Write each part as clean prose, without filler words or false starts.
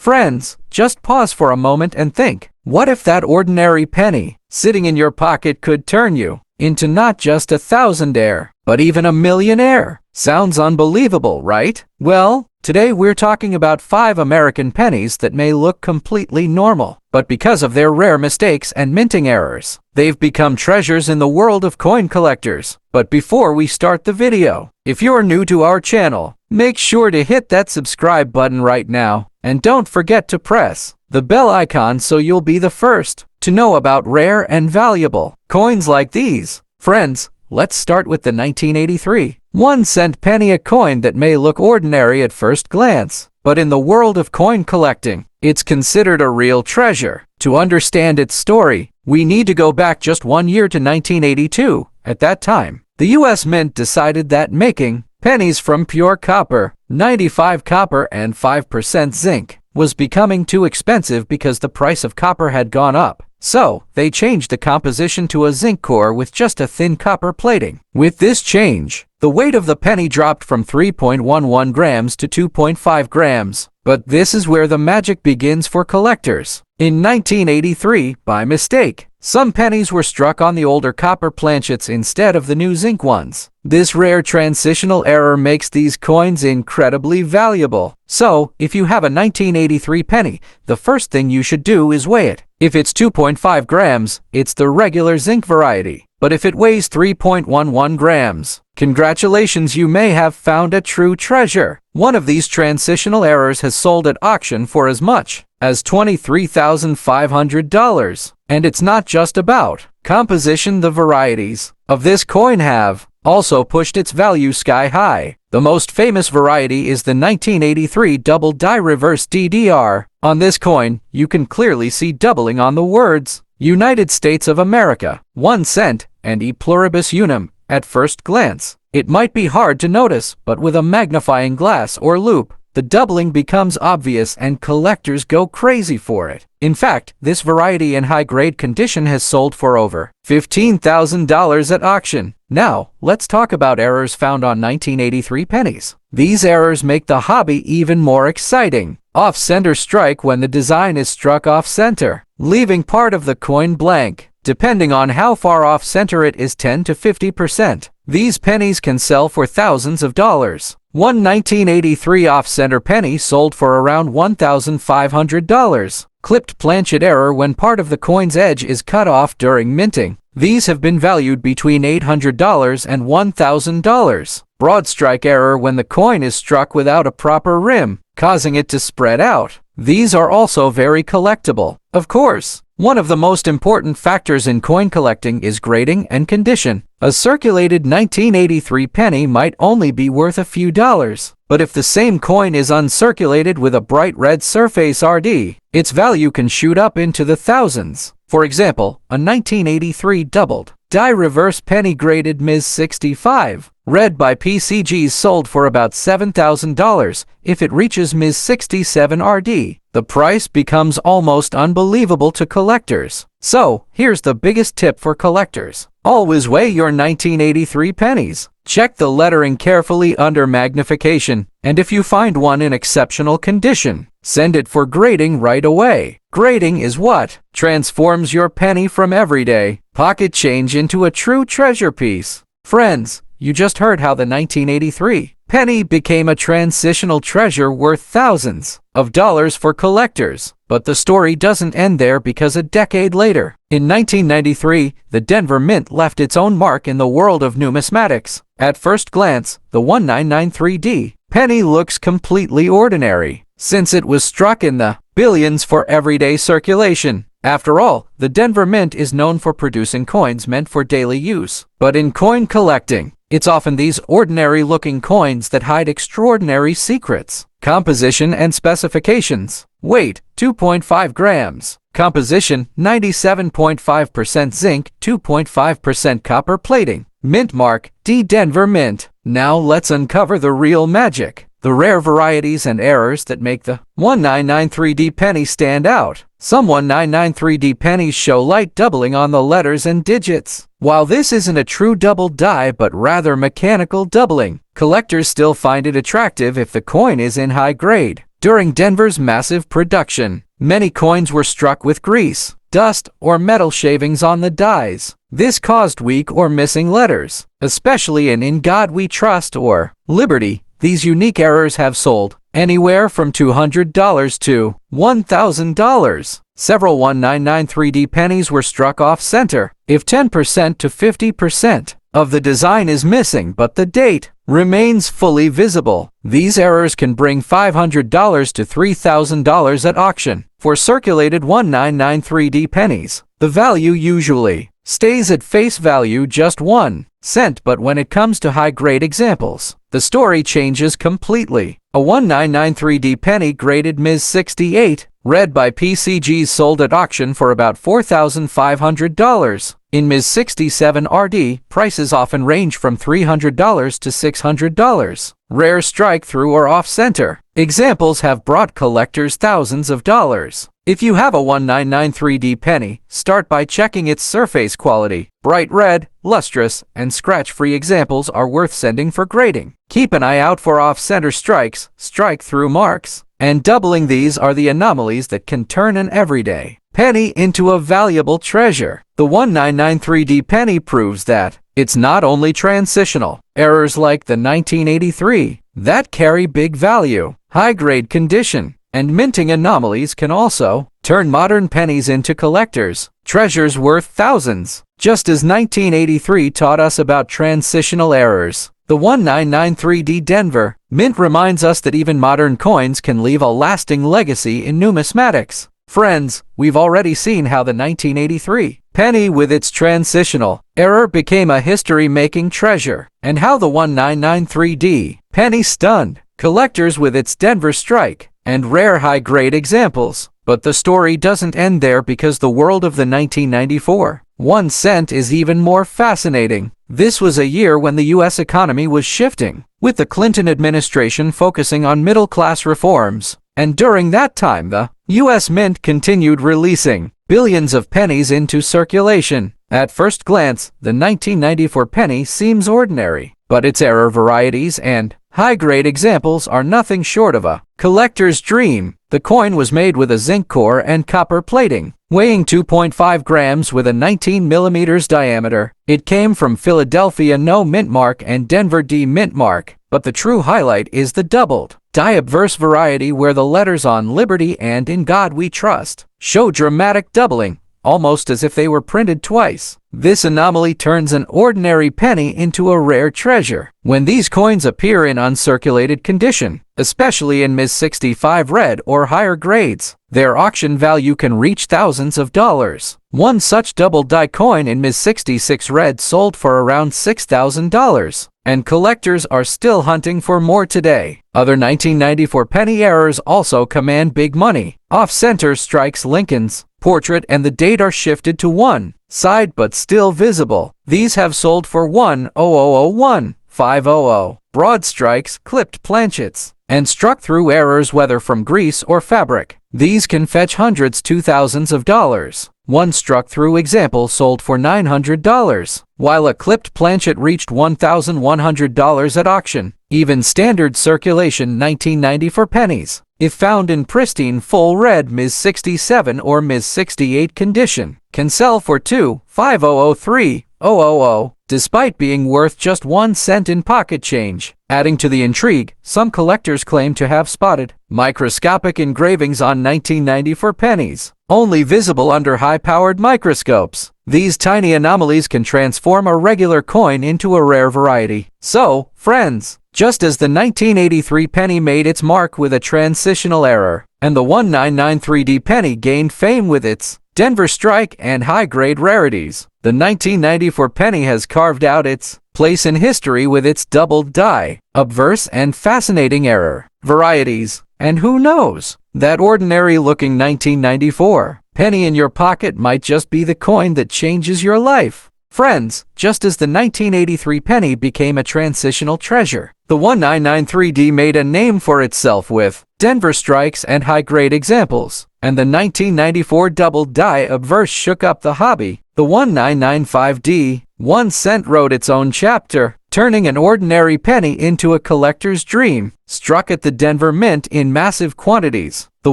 Friends, just pause for a moment and think. What if that ordinary penny sitting in your pocket could turn you into not just a thousandaire, but even a millionaire? Sounds unbelievable, right? Well, today we're talking about 5 American pennies that may look completely normal, but because of their rare mistakes and minting errors, they've become treasures in the world of coin collectors. But before we start the video, if you're new to our channel, make sure to hit that subscribe button right now, and don't forget to press the bell icon so you'll be the first to know about rare and valuable coins like these. Friends, let's start with the 1983 1-cent penny, a coin that may look ordinary at first glance, but in the world of coin collecting, it's considered a real treasure. To understand its story, we need to go back just 1 year to 1982. At that time, the U.S. Mint decided that making pennies from pure copper, 95 copper and 5% zinc, was becoming too expensive because the price of copper had gone up. So, they changed the composition to a zinc core with just a thin copper plating. With this change, the weight of the penny dropped from 3.11 grams to 2.5 grams. But this is where the magic begins for collectors. In 1983, by mistake, some pennies were struck on the older copper planchets instead of the new zinc ones. This rare transitional error makes these coins incredibly valuable. So, if you have a 1983 penny, the first thing you should do is weigh it. If it's 2.5 grams, it's the regular zinc variety. But if it weighs 3.11 grams, congratulations, you may have found a true treasure. One of these transitional errors has sold at auction for as much as $23,500. And it's not just about composition. The varieties of this coin have also pushed its value sky high. The most famous variety is the 1983 double die reverse DDR. On this coin, you can clearly see doubling on the words United States of America, 1 cent, and E pluribus unum. At first glance, it might be hard to notice, but with a magnifying glass or loupe, the doubling becomes obvious and collectors go crazy for it. In fact, this variety in high-grade condition has sold for over $15,000 at auction. Now, let's talk about errors found on 1983 pennies. These errors make the hobby even more exciting. Off-center strike: when the design is struck off-center, leaving part of the coin blank. Depending on how far off-center it is, 10 to 50%. These pennies can sell for thousands of dollars. One 1983 off-center penny sold for around $1,500. Clipped planchet error: when part of the coin's edge is cut off during minting. These have been valued between $800 and $1,000. Broad strike error: when the coin is struck without a proper rim, causing it to spread out. These are also very collectible. Of course, one of the most important factors in coin collecting is grading and condition. A circulated 1983 penny might only be worth a few dollars, but if the same coin is uncirculated with a bright red surface RD, its value can shoot up into the thousands. For example, a 1983 doubled die reverse penny graded Ms. 65, read by PCGs, sold for about $7,000. If it reaches Ms. 67 RD, the price becomes almost unbelievable to collectors. So, here's the biggest tip for collectors. Always weigh your 1983 pennies. Check the lettering carefully under magnification, and if you find one in exceptional condition, send it for grading right away. Grading is what transforms your penny from everyday pocket change into a true treasure piece. Friends, you just heard how the 1983 penny became a transitional treasure worth thousands of dollars for collectors. But the story doesn't end there, because a decade later, in 1993, the Denver Mint left its own mark in the world of numismatics. At first glance, the 1993D penny looks completely ordinary, since it was struck in the billions for everyday circulation. After all, the Denver Mint is known for producing coins meant for daily use. But in coin collecting, it's often these ordinary-looking coins that hide extraordinary secrets. Composition and specifications. Weight, 2.5 grams. Composition, 97.5% zinc, 2.5% copper plating. Mint mark, D Denver Mint. Now let's uncover the real magic. The rare varieties and errors that make the 1993D penny stand out. Some 1993D pennies show light doubling on the letters and digits. While this isn't a true double die but rather mechanical doubling, collectors still find it attractive if the coin is in high grade During Denver's massive production, many coins were struck with grease, dust, or metal shavings on the dies. This caused weak or missing letters, especially in God We Trust or Liberty. These unique errors have sold anywhere from $200 to $1,000. Several 1993D pennies were struck off-center. If 10% to 50% of the design is missing but the date remains fully visible, these errors can bring $500 to $3,000 at auction. For circulated 1993D pennies, the value usually stays at face value just 1 cent, but when it comes to high-grade examples, the story changes completely. A 1993D penny graded Ms. 68, read by PCGs, sold at auction for about $4,500. In Ms. 67 RD, prices often range from $300 to $600. Rare strike-through or off-center examples have brought collectors thousands of dollars. If you have a 1993D penny, start by checking its surface quality. Bright red, lustrous, and scratch-free examples are worth sending for grading. Keep an eye out for off-center strikes, strike-through marks, and doubling. These are the anomalies that can turn an everyday penny into a valuable treasure. The 1993D penny proves that it's not only transitional errors like the 1983 that carry big value. High-grade condition and minting anomalies can also turn modern pennies into collectors' treasures worth thousands. Just as 1983 taught us about transitional errors, the 1993D Denver Mint reminds us that even modern coins can leave a lasting legacy in numismatics. Friends, we've already seen how the 1983 penny with its transitional error became a history-making treasure, and how the 1993D penny stunned collectors with its Denver strike and rare high-grade examples. But the story doesn't end there, because the world of the 1994 1 cent is even more fascinating. This was a year when the U.S. economy was shifting, with the Clinton administration focusing on middle-class reforms. And during that time, the U.S. Mint continued releasing billions of pennies into circulation. At first glance, the 1994 penny seems ordinary, but its error varieties and high-grade examples are nothing short of a collector's dream. The coin was made with a zinc core and copper plating, weighing 2.5 grams with a 19 millimeters diameter. It came from Philadelphia No Mint Mark and Denver D Mint Mark, but the true highlight is the doubled die obverse variety, where the letters on Liberty and In God We Trust show dramatic doubling, almost as if they were printed twice. This anomaly turns an ordinary penny into a rare treasure. When these coins appear in uncirculated condition, especially in Ms. 65 red or higher grades, their auction value can reach thousands of dollars. One such double die coin in Ms. 66 red sold for around $6,000, and collectors are still hunting for more today. Other 1994 penny errors also command big money. Off-center strikes Lincoln's portrait and the date are shifted to one side but still visible. These have sold for $1,001,500. Broad strikes, clipped planchets, and struck-through errors, whether from grease or fabric, these can fetch hundreds to thousands of dollars. One struck-through example sold for $900, while a clipped planchet reached $1,100 at auction. Even standard circulation 1994 pennies, if found in pristine full red Ms. 67 or Ms. 68 condition, can sell for $2,500,000 despite being worth just 1 cent in pocket change. Adding to the intrigue, some collectors claim to have spotted microscopic engravings on 1994 pennies, only visible under high-powered microscopes. These tiny anomalies can transform a regular coin into a rare variety. So, friends, just as the 1983 penny made its mark with a transitional error, and the 1993D penny gained fame with its Denver strike and high-grade rarities, the 1994 penny has carved out its place in history with its doubled die, obverse and fascinating error varieties. And who knows, that ordinary-looking 1994 penny in your pocket might just be the coin that changes your life. Friends, just as the 1983 penny became a transitional treasure, the 1993D made a name for itself with Denver strikes and high-grade examples, and the 1994 double die obverse shook up the hobby. The 1995D 1 cent wrote its own chapter. turning an ordinary penny into a collector's dream. Struck at the Denver Mint in massive quantities, the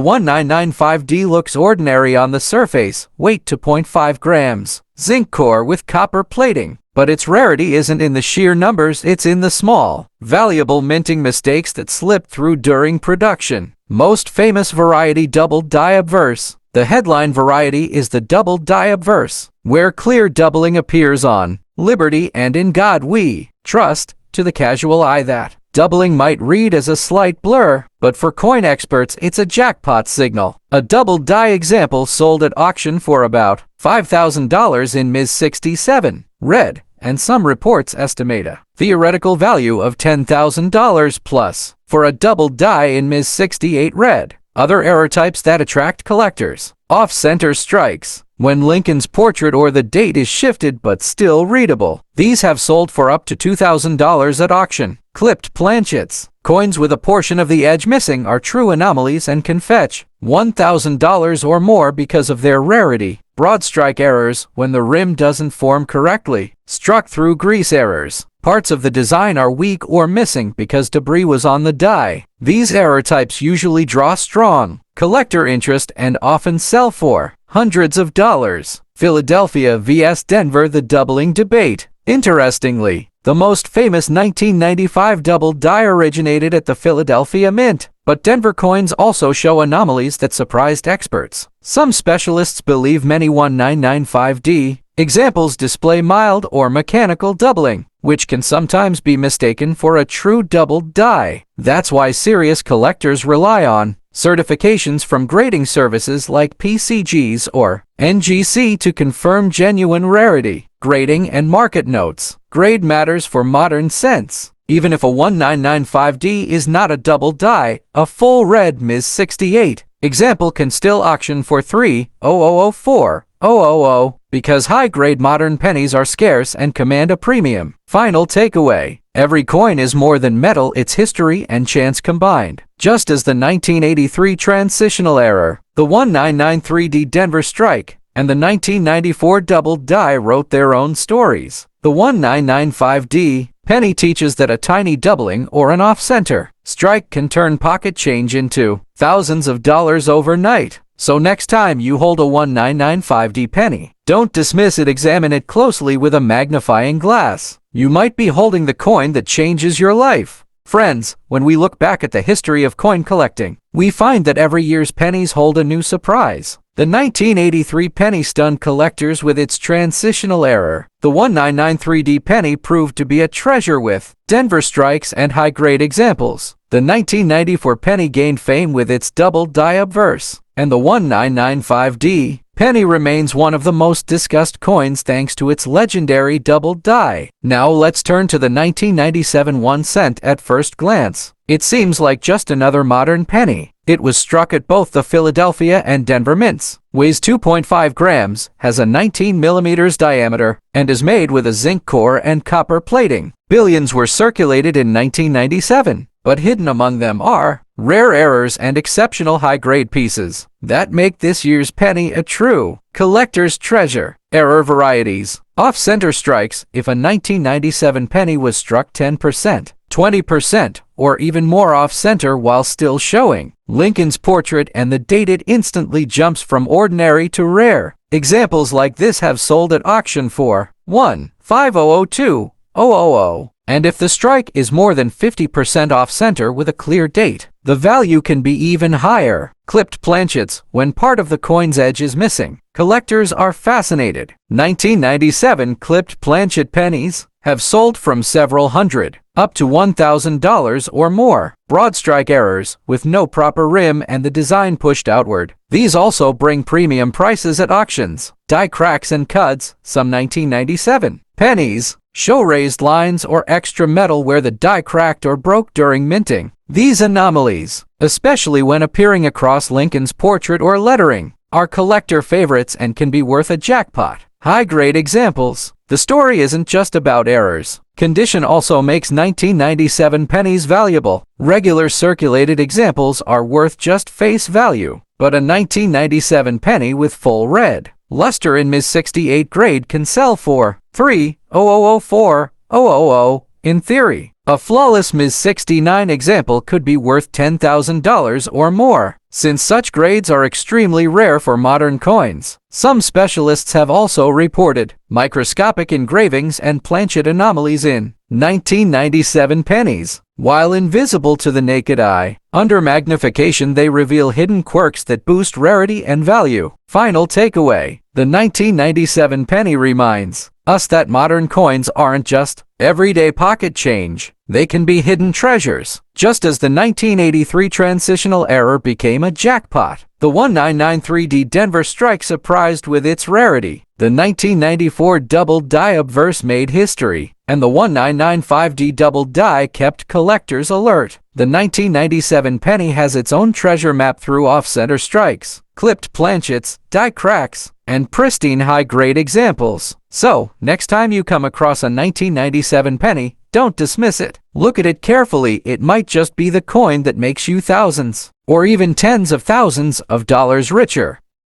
1995D looks ordinary on the surface, weight 2.5 grams, zinc core with copper plating. But its rarity isn't in the sheer numbers, it's in the small, valuable minting mistakes that slipped through during production. Most famous variety double die obverse. The headline variety is the double die obverse, where clear doubling appears on Liberty and In God We Trust. To the casual eye, that doubling might read as a slight blur, but for coin experts it's a jackpot signal. A double die example sold at auction for about $5,000 in Ms. 67 red, and some reports estimate a theoretical value of $10,000 plus for a double die in Ms. 68 red. Other error types that attract collectors: off-center strikes, when Lincoln's portrait or the date is shifted but still readable. These have sold for up to $2,000 at auction. Clipped planchets, coins with a portion of the edge missing, are true anomalies and can fetch $1,000 or more because of their rarity. Broad strike errors, when the rim doesn't form correctly. Struck through grease errors. Parts of the design are weak or missing because debris was on the die. These error types usually draw strong collector interest and often sell for hundreds of dollars. Philadelphia vs. Denver, the doubling debate. Interestingly, the most famous 1995 double die originated at the Philadelphia Mint, but Denver coins also show anomalies that surprised experts. Some specialists believe many 1995D examples display mild or mechanical doubling, which can sometimes be mistaken for a true double die. That's why serious collectors rely on certifications from grading services like PCGs or NGC to confirm genuine rarity. Grading and market notes. Grade matters for modern sense. Even if a 1995D is not a double die, a full red Ms. 68 example can still auction for $3,004,000 because high-grade modern pennies are scarce and command a premium. Final takeaway: every coin is more than metal, it's history and chance combined. Just as the 1983 transitional error, the 1993D Denver strike, and the 1994 double die wrote their own stories. The 1995D penny teaches that a tiny doubling or an off-center strike can turn pocket change into thousands of dollars overnight. So next time you hold a 1995D penny, don't dismiss it, examine it closely with a magnifying glass. You might be holding the coin that changes your life. Friends, when we look back at the history of coin collecting, we find that every year's pennies hold a new surprise. The 1983 penny stunned collectors with its transitional error. The 1993D penny proved to be a treasure with Denver strikes and high-grade examples. The 1994 penny gained fame with its double die obverse. And the 1995D penny remains one of the most discussed coins thanks to its legendary double die. Now let's turn to the 1997 1 cent. At first glance, it seems like just another modern penny. It was struck at both the Philadelphia and Denver mints, weighs 2.5 grams, has a 19 millimeters diameter, and is made with a zinc core and copper plating. Billions were circulated in 1997, but hidden among them are rare errors and exceptional high-grade pieces that make this year's penny a true collector's treasure. Error varieties. Off-center strikes. If a 1997 penny was struck 10%, 20%, or even more off-center while still showing Lincoln's portrait and the date, it instantly jumps from ordinary to rare. Examples like this have sold at auction for $1,500,002,000. And if the strike is more than 50% off-center with a clear date, the value can be even higher. Clipped planchets. When part of the coin's edge is missing, collectors are fascinated. 1997 clipped planchet pennies have sold from several hundred up to $1,000 or more. Broad strike errors, with no proper rim and the design pushed outward. These also bring premium prices at auctions. Die cracks and cuts. Some 1997 pennies show raised lines or extra metal where the die cracked or broke during minting. These anomalies, especially when appearing across Lincoln's portrait or lettering, are collector favorites and can be worth a jackpot. High-grade examples. The story isn't just about errors. Condition also makes 1997 pennies valuable. Regular circulated examples are worth just face value, but a 1997 penny with full red luster in Ms. 68 grade can sell for $3,004,000 In theory, a flawless Ms. 69 example could be worth $10,000 or more, since such grades are extremely rare for modern coins. Some specialists have also reported microscopic engravings and planchet anomalies in 1997 pennies. While invisible to the naked eye, under magnification they reveal hidden quirks that boost rarity and value. Final takeaway: the 1997 penny reminds us that modern coins aren't just everyday pocket change. They can be hidden treasures, just as the 1983 transitional error became a jackpot. The 1993D Denver Strike surprised with its rarity. The 1994 double die obverse made history, and the 1995D double die kept collectors alert. The 1997 penny has its own treasure map through off-center strikes, clipped planchets, die cracks, and pristine high-grade examples. So, next time you come across a 1997 penny, don't dismiss it. Look at it carefully. It might just be the coin that makes you thousands, or even tens of thousands of dollars richer.